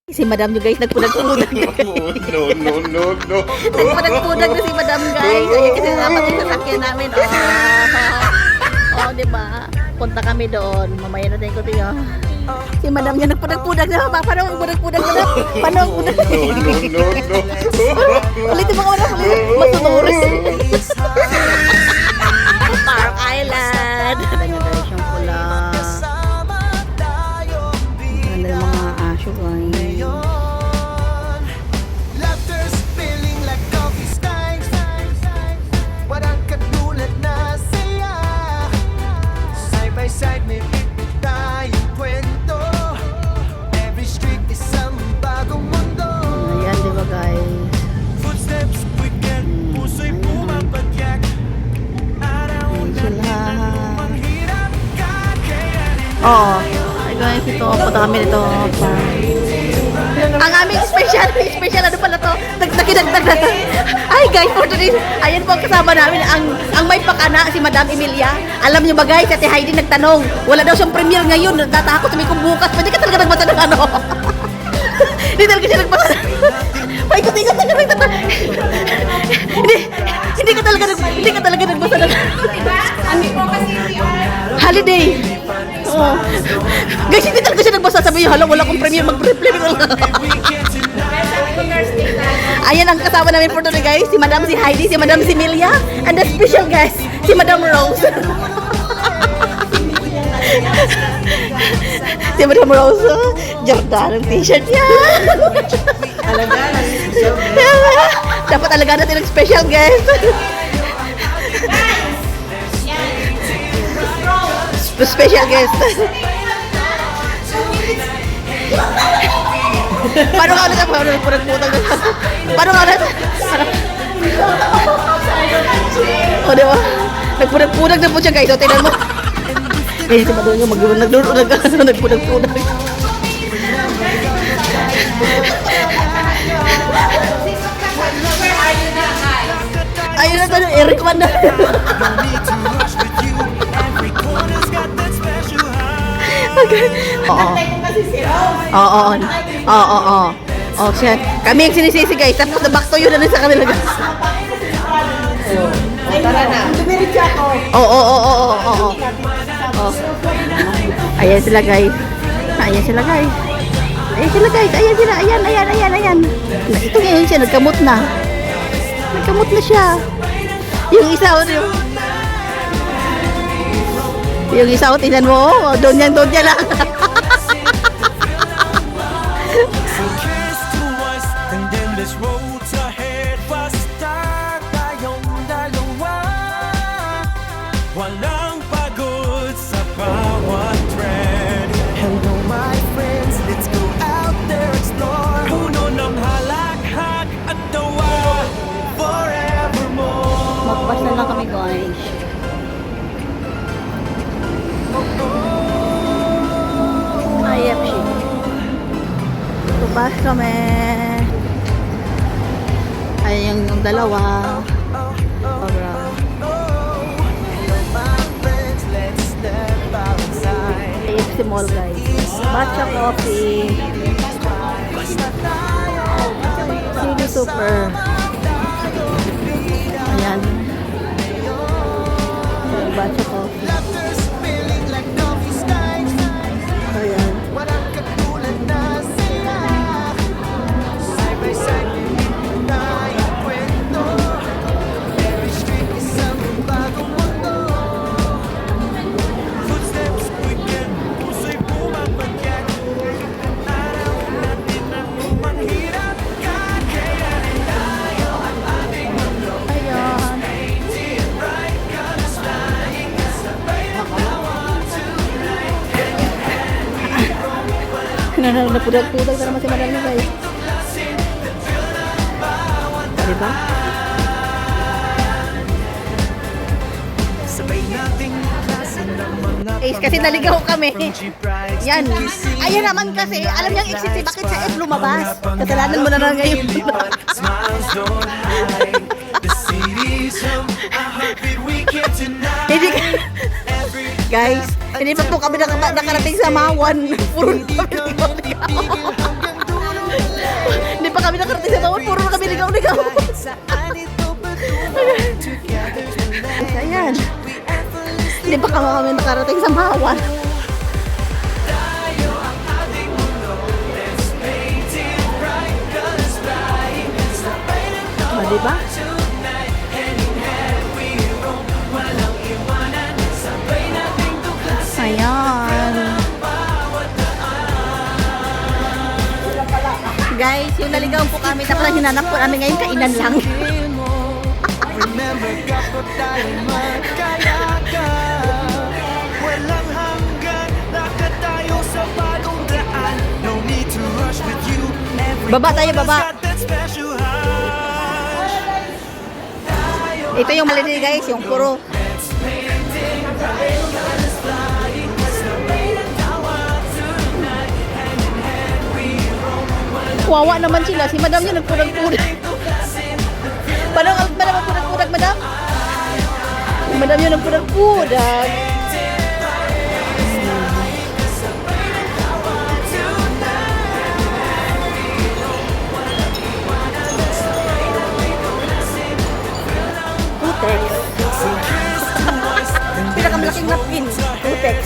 Si madam nyo guys, nagpudag-pudag. No. Nagpudag-pudag na si madam guys. Ayan kasi dapat yung sasakyan namin. Oh, diba? Punta kami doon. Mamaya natin ko tiyo. Si madam nyo nagpudag-pudag na. Paano ang pudag-pudag na? Paano ang pudag? No. Ulitin mo ka wala. Masunuris. Park Island. Ayan guys, yung pula. Ganda yung mga aso guys. Side may bit tayong kwento. Every street isang bagong mundo. Ayan, di ba guys? Footsteps quicken, puso'y pumapagyak. Araw na tinanong hirap kakayanin. Oo. Ay guys, ito. Punta kami dito. Ang aming special ano pala to? Nagkinagdag na to. Ay guys, for today, ayan po ang kasama namin. Ang may pakana, si Madam Emilia. Alam niyo ba guys, si Heidi nagtanong. Wala daw siyang premiere ngayon. Natatakot sabi ko bukas. Pwede ka talaga nagbasa ng ano? Hindi talaga siya nagbasa. Paikot-ikot na kami. Hindi ka talaga nagbasa ng holiday. Oh. Guys, hindi talaga siya nagbasa. Sabi niyo, hala, wala akong premiere. Mag-premiere lang. Ayan ang kasama namin for today guys. Si Madam si Heidi, si Madam si Emilia, and the special guest, si Madam Rose. Si Madam Rose, Jordan ang t-shirt niya. Dapat alagaan natin ang special guest. Special guest. Paano nga ulit? Paano nga ulit? O diba? Nagpudag-pudag na po siya guys. O tingnan mo. Eh, si Madonna nagpudag-pudag. Ayun na tayo, Eric man na. Oo. Oh, siya. Kami ang sinisisi guys. Tapos na back to you na rin sa kanila guys. Tara na. Dumiritsa ako. Oo. Ayan sila guys. Ayan sila. Ayan. Ito ngayon siya. Nagkamot na siya. Yung isa tingnan mo. Doon yan lang. Walang pagod sa bawat thread. Hello my friends, let's go out there, explore. Puno ng halakhak at tawa forevermore. Magpasa lang kami guys. IFC. Tubas kami. Ayan yung dalawa. Sobra. AFC Mall guys. Matcha coffee. CD Super. Ayan. Matcha coffee. Ayan. Napudag-pudag na naman si Madam niya guys. Diba? Guys, kasi naligaw kami. Yan. Ayan naman kasi. Alam niyang exit bakit sa F lumabas. Kasalanan mo na lang ngayon. Hindi ka. Guys, hindi pa po kami nakarating sa Mawan. Puro kami. Ano ulit ako? Kahit saan ito patungo, together's the land. Ayan. We effortlessly Hindi pa kami nakarating sa Mahawan. tayo ang ating mundo. Let's paint it bright, colors flying. Sabay ng tawa Diba? tonight. Hand in hand we roam, walang iwanan. Sabay nating tuklasin Ayan. bawat Guys, yung naligaw po kami, tapos ang hinanap po namin ngayon, kainan lang. daan mo. Remember kapag tayo'y magkayaka, walang hanggan, lakad tayo sa bagong daan. No need to rush with you. Every Baba tayo, corner's baba. got that special hush. Ito yung maliliit guys, yung puro. Let's paint it bright, colors flying. Sabay ng tawa tonight. Hand in hand we roam, walang Wawa naman sila, si madam yung nagpudag-pudag. tuklasin. Paano ang madam ang pudag-pudag, madam? Yung madam yung nagpudag-pudag. Putex. Pinakamalaking napkin. Putex.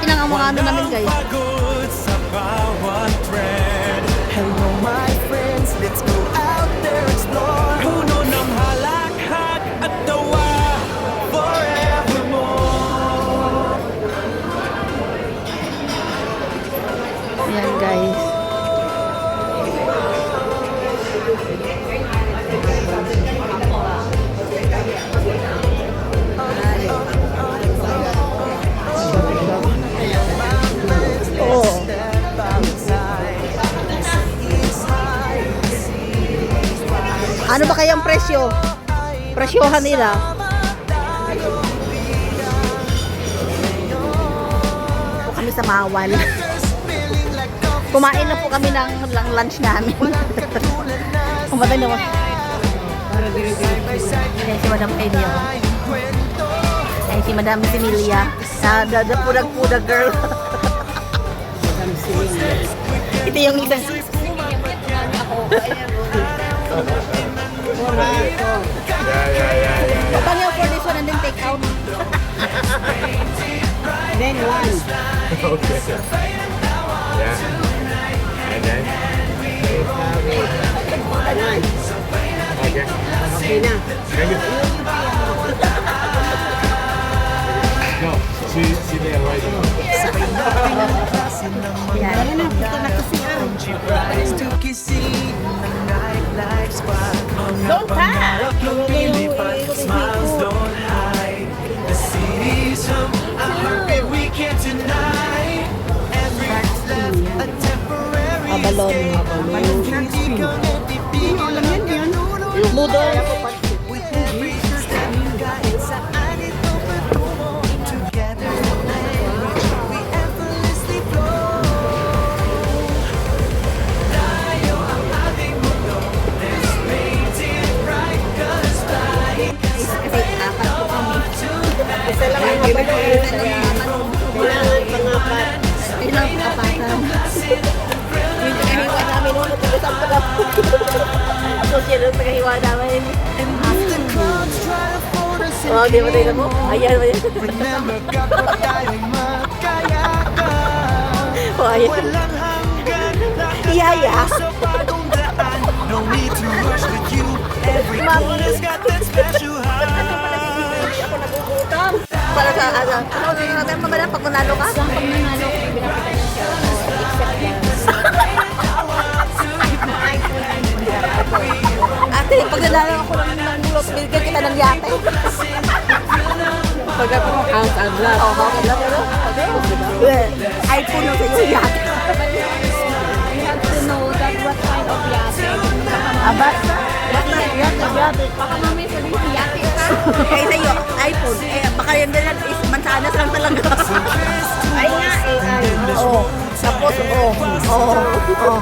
Inang ang mga ano namin guys. Pagod sa bawat thread. Hello my friends, let's go out there explore. Puno ng halakhak at tawa forevermore. Ayan guys. Oh. Step outside. It's high, Ano ba kayang presyo? Presyohan nila. Po kami sa Mawal. Kumain na po kami ng lunch namin. Kumatay naman. Ayan si Madam Enyo. Ayan si Madam Similia. The pudag-pudag girl. Ito yung isang... Paano yung for this one and then take out? Then one. Okay. Yeah. And then? One. Okay. Okay na. Thank you. No, she there right now. Yan. Ano na, punta na kasi rise to kissin ng nightlife spot. Don't touch! Lumilipat, smiles don't hide. The city's hum, a heartbeat we can't deny. Everyone's left a temporary Abalon. escape. Hindi ka natitigil. Noodle. With every step, kahit saan ito patungo. Together we effortlessly flow. Tayo ang ating mundo. Let's paint it bright, colors flying. Kasi apat po kami. Isa lang ang mabalik. Kailangan pangapat. Ilang kapatan. Yung tagahiwa namin noon, natigasan pa lang. So, siya nung tagahiwa namin. Oh, di ba tayo mo? Ayan, ayan. Remember kapag tayo'y magkayaka, Oh, ayan. walang hanggan, lakad Iyaya. tayo sa bagong daan. No need to rush with you. Every corner's got that special high. Ako nagugutom. Para sa ano sabi mo ba pag nanalo ka? Pag nanalo, binapita niya siya. Ate, pag nanalo ako ng mulot, bigyan kita ng yate. Pag ako house agad. Oo, bakit lang pero? iPhone na sa'yo yate. You have to know that what kind of yate. Aba, yate. Baka mamaya sabihin yate ka. Kaya sa'yo, iPhone. Eh, baka yan din is mansanas lang talaga. Ay nga, AI. Oo. Tapos, oo. Oo. Oo.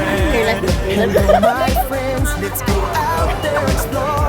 Hello, my friends, let's go out there explore.